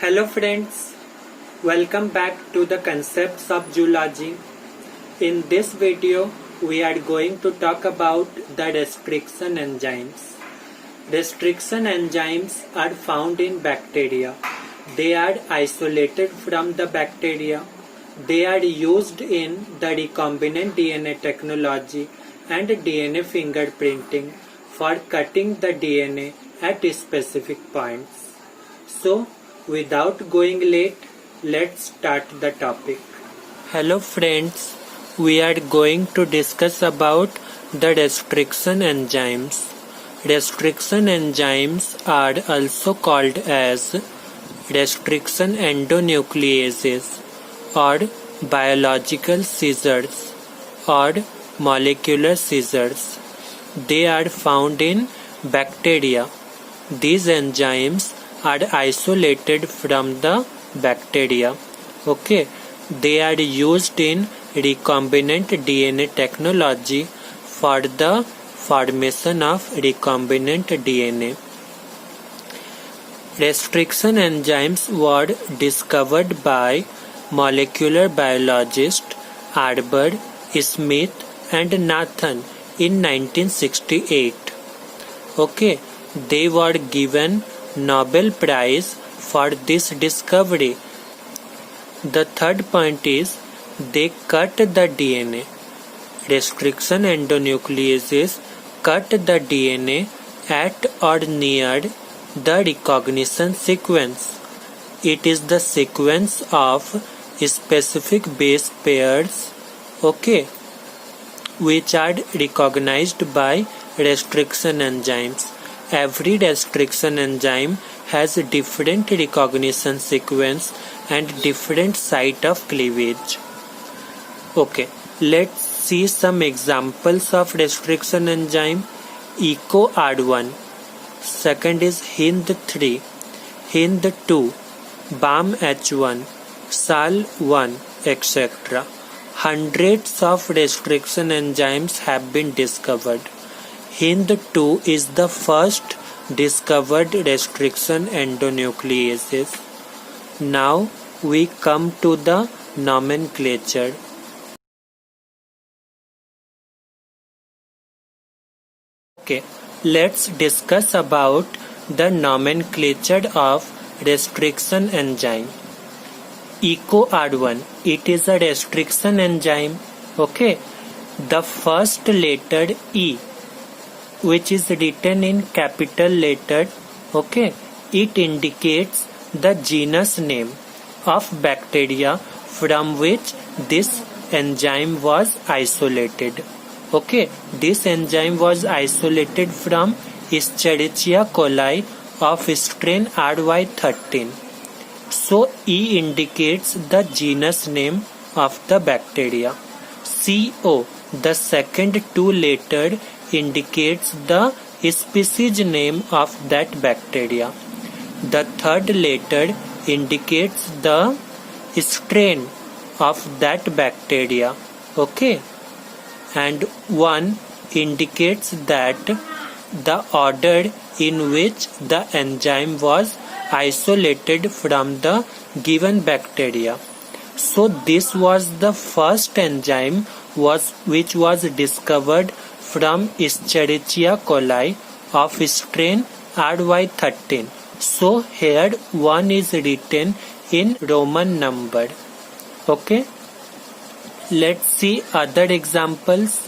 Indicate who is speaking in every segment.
Speaker 1: Hello friends, welcome back to the concepts of zoology. In this video, we are going to talk about the restriction enzymes. Restriction enzymes are found in bacteria. They are isolated from the bacteria. They are used in the recombinant DNA technology and DNA fingerprinting for cutting the DNA at specific points. So, without going late, let's start the topic. Hello friends, we are going to discuss about the restriction enzymes. Restriction enzymes are also called as restriction endonucleases or biological scissors or molecular scissors. They are found in bacteria. These enzymes are isolated from the bacteria. They are used in recombinant DNA technology for the formation of recombinant DNA. Restriction enzymes were discovered by molecular biologist Albert Smith and Nathan in 1968. They were given Nobel Prize for this discovery. The third point is they cut the DNA. Restriction endonucleases cut the DNA at or near the recognition sequence. It is the sequence of specific base pairs which are recognized by restriction enzymes. Every restriction enzyme has a different recognition sequence and different site of cleavage. Let's see some examples of restriction enzyme. EcoAd1, second is Hind3, Hind2, BAMH1, SAL1, etc. Hundreds of restriction enzymes have been discovered. Hind2 is the first discovered restriction endonucleases. Now we come to the nomenclature. Let's discuss about the nomenclature of restriction enzyme. EcoAd1, it is a restriction enzyme. The first letter E, which is written in capital letter, it indicates the genus name of bacteria from which this enzyme was isolated. This enzyme was isolated from Escherichia coli of strain RY13. So E indicates the genus name of the bacteria. CO, the second two letters, indicates the species name of that bacteria. The third letter indicates the strain of that bacteria. And 1 indicates that the order in which the enzyme was isolated from the given bacteria. So this was the first enzyme which was discovered from Escherichia coli of strain RY13. So here 1 is written in Roman number. Let's see other examples.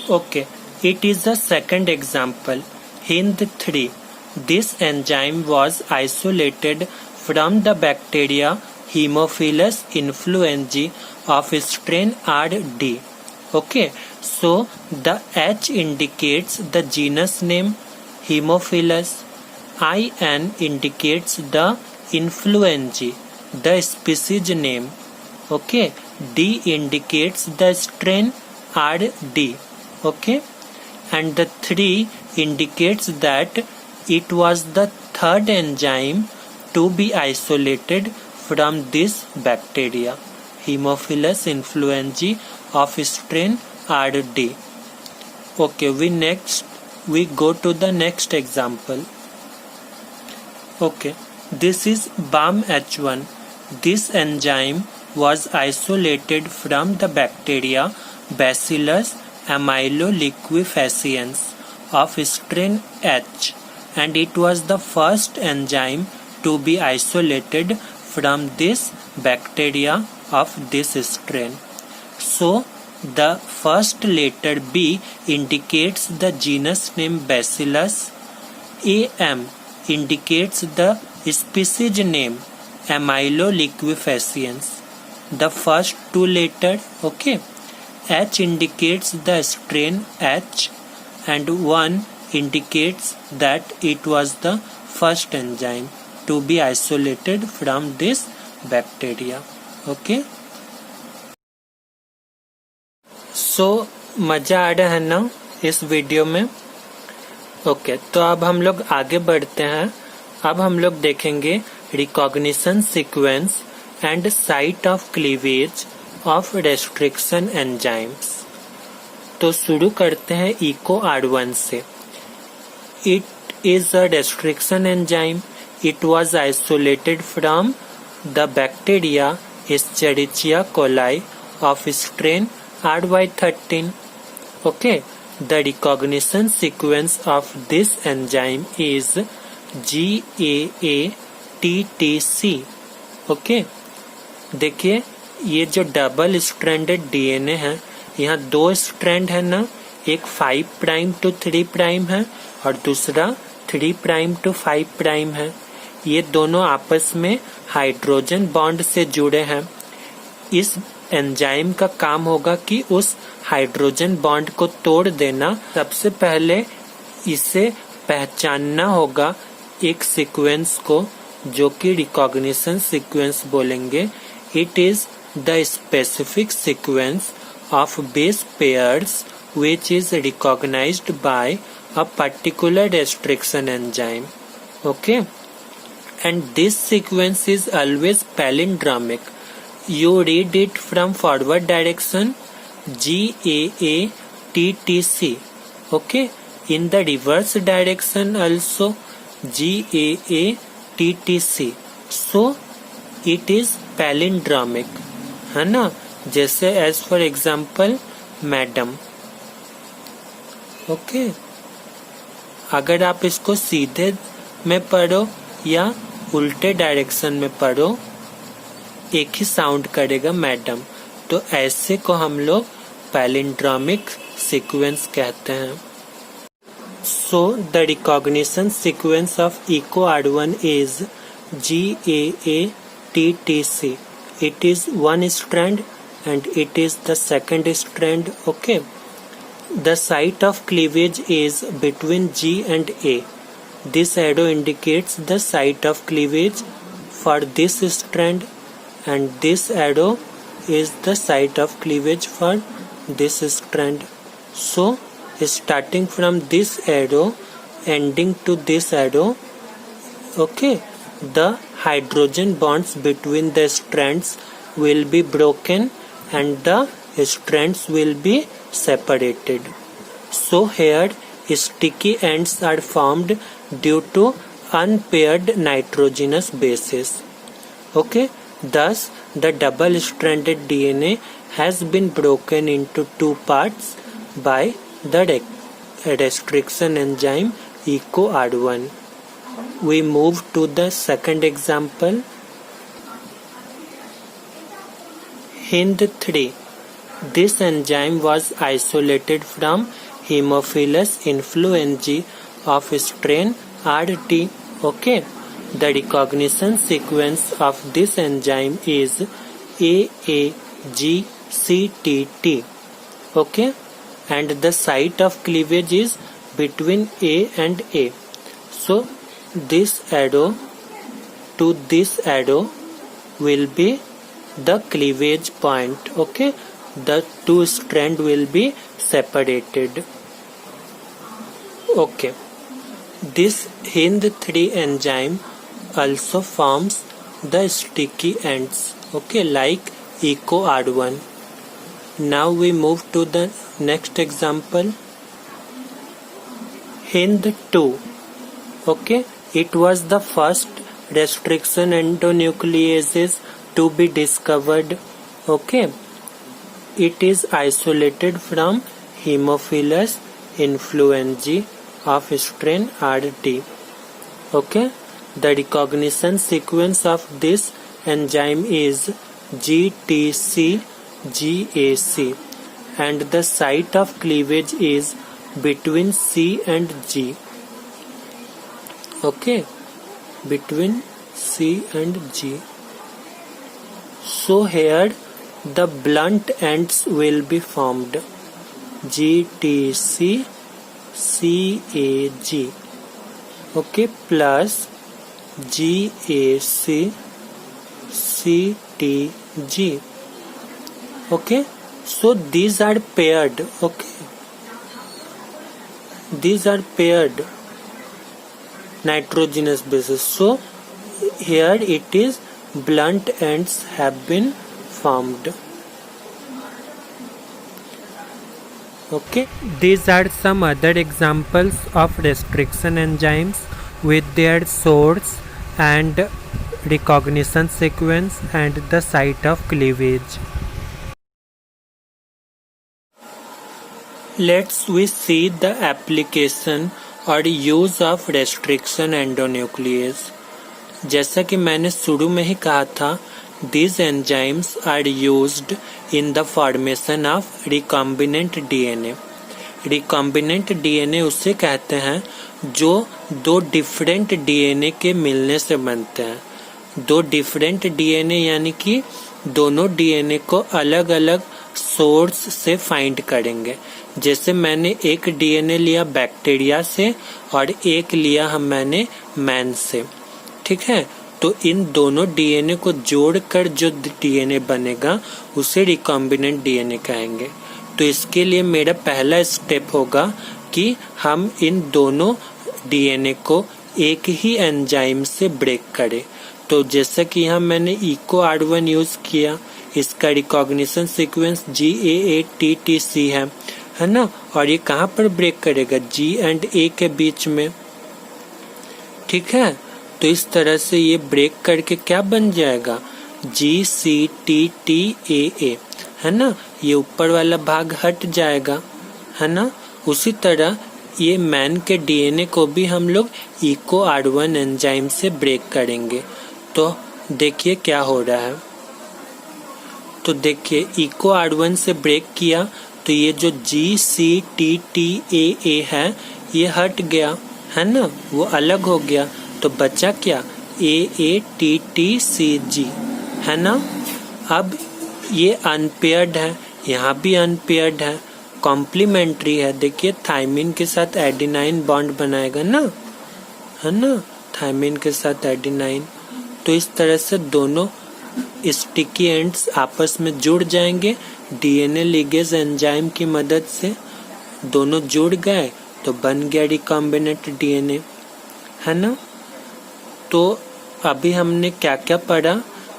Speaker 1: It is the second example. Hind3. This enzyme was isolated from the bacteria Haemophilus influenzae of strain RD. So the H indicates the genus name Haemophilus. IN indicates the influenzae, the species name. D indicates the strain RD. And the 3 indicates that it was the third enzyme to be isolated from this bacteria, Haemophilus influenzae of strain RD. We go to the next example. This is BAMH1. This enzyme was isolated from the bacteria Bacillus amyloliquefaciens of strain H, and it was the first enzyme to be isolated from this bacteria of this strain. So the first letter B indicates the genus name Bacillus. AM indicates the species name Amyloliquefaciens. The first two letters, okay. H indicates the strain H, and 1 indicates that it was the first enzyme to be isolated from this bacteria, okay. So मजा आ रहा है ना इस video में, okay. तो अब हम लोग आगे बढ़ते हैं। अब हम लोग देखेंगे recognition sequence and site of cleavage of restriction enzymes. तो शुरू करते हैं इको R1 से। It is a restriction enzyme. It was isolated from the bacteria Escherichia coli of strain RY13. Okay, the recognition sequence of this enzyme is GAA-TTC. Okay, देखिए ये जो double stranded DNA है, यहाँ 2 strand है ना, एक 5 prime to 3 prime है और दूसरा 3 प्राइम टू 5 प्राइम है। ये दोनों आपस में हाइड्रोजन बॉन्ड से जुड़े हैं। इस एंजाइम का काम होगा कि उस हाइड्रोजन बॉन्ड को तोड़ देना। सबसे पहले इसे पहचानना होगा एक सीक्वेंस को, जो कि रिकॉग्निशन सीक्वेंस बोलेंगे। It is the specific sequence of base pairs which is recognized by a particular restriction enzyme. Okay, and this sequence is always palindromic. You read it from forward direction GAA-TTC. Okay, in the reverse direction also GAA-TTC. So it is palindromic, है ना। जैसे as for example madam. Okay, अगर आप इसको सीधे में पढ़ो या उल्टे डायरेक्शन में पढ़ो, एक ही साउंड करेगा मैडम। तो ऐसे को हम लोग पैलिंड्रोमिक सीक्वेंस कहते हैं। So the recognition sequence of Eco R1 is GAA-TTC. It is 1 strand and it is the second strand. Okay, the site of cleavage is between G and A. This arrow indicates the site of cleavage for this strand, and this arrow is the site of cleavage for this strand. So starting from this arrow ending to this arrow, okay, the hydrogen bonds between the strands will be broken and the strands will be separated. So here sticky ends are formed due to unpaired nitrogenous bases. Okay, thus the double stranded DNA has been broken into 2 parts by the restriction enzyme eco R1. We move to the second example. Hind 3. This enzyme was isolated from Haemophilus influenzae of strain RT. Okay, the recognition sequence of this enzyme is AAGCTT. Okay, and the site of cleavage is between A and A. So this arrow to this arrow will be the cleavage point. Okay, the 2 strands will be separated. Okay, this Hind 3 enzyme also forms the sticky ends, okay, like eco R1. Now we move to the next example. Hind 2. Okay, it was the first restriction endonucleases to be discovered. Okay, it is isolated from Haemophilus influenzae of strain RD. Okay, the recognition sequence of this enzyme is GTC-GAC and the site of cleavage is between C and G. Okay, between C and G. So here the blunt ends will be formed. GTC CAG. Okay, plus GAC CTG. Okay, so these are paired. Okay, these are paired nitrogenous bases. So here it is blunt ends have been formed. Okay, these are some other examples of restriction enzymes with their source and recognition sequence and the site of cleavage. Let's we see the application और use of restriction endonuclease. जैसा कि मैंने शुरू में ही कहा था, these enzymes are used in the formation of recombinant DNA. recombinant DNA उसे कहते हैं जो दो डिफरेंट DNA के मिलने से बनते हैं. दो डिफरेंट DNA यानी कि दोनों DNA को अलग अलग सोर्स से फाइंड करेंगे. जैसे मैंने एक DNA लिया बैक्टीरिया से और एक लिया मैंने मैन से. ठीक है, तो इन दोनों DNA को जोड़कर जो DNA बनेगा उसे रिकॉम्बिनेंट DNA कहेंगे. तो इसके लिए मेरा पहला स्टेप होगा कि हम इन दोनों DNA को एक ही एंजाइम से ब्रेक करें. तो जैसा कि यहाँ मैंने EcoR1 यूज किया, इसका रिकॉग्निशन सीक्वेंस GAATTC है ना, और ये कहाँ पर ब्रेक करेगा, G एंड A के बीच में. ठीक है, तो इस तरह से ये ब्रेक करके क्या बन जाएगा, GCTTAA है ना. ये ऊपर वाला भाग हट जाएगा है ना. उसी तरह ये मैन के DNA को भी हम लोग EcoR1 एंजाइम से ब्रेक करेंगे. तो देखिए क्या हो रहा है. तो देखिए EcoR1 से ब्रेक किया तो ये जो GCTTAA है ये हट गया है ना, वो अलग हो गया. तो बचा क्या, AATTCG है ना. अब ये अनपेयर्ड है, यहाँ भी अनपेयर्ड है, कॉम्प्लीमेंट्री है. देखिए थायमिन के साथ एडिनाइन बॉन्ड बनाएगा ना, है ना, थायमिन के साथ एडिनाइन. तो इस तरह से दोनों स्टिकी एंड्स आपस में जुड़ जाएंगे DNA लिगेज एंजाइम की मदद से. दोनों जुड़ गए तो बन गया रिकॉम्बिनेंट DNA है ना. तो अभी हमने क्या क्या पढ़ा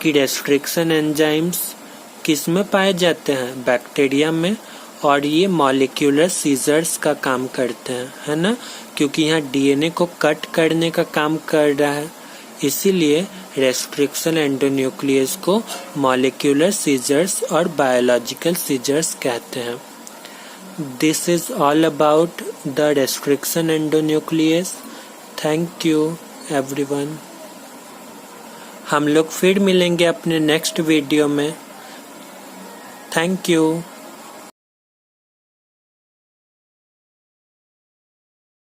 Speaker 1: कि रेस्ट्रिक्शन एंजाइम्स किस में पाए जाते हैं, बैक्टीरिया में, और ये मॉलिक्यूलर सीजर्स का काम करते हैं है ना, क्योंकि यहाँ DNA को कट करने का काम कर रहा है. इसीलिए रेस्ट्रिक्शन एंडोन्यूक्लियस को मॉलिक्यूलर सीजर्स और बायोलॉजिकल सीजर्स कहते हैं. This is all about the restriction endonuclease. Thank you everyone. हम लोग फिर मिलेंगे अपने नेक्स्ट वीडियो में. Thank you.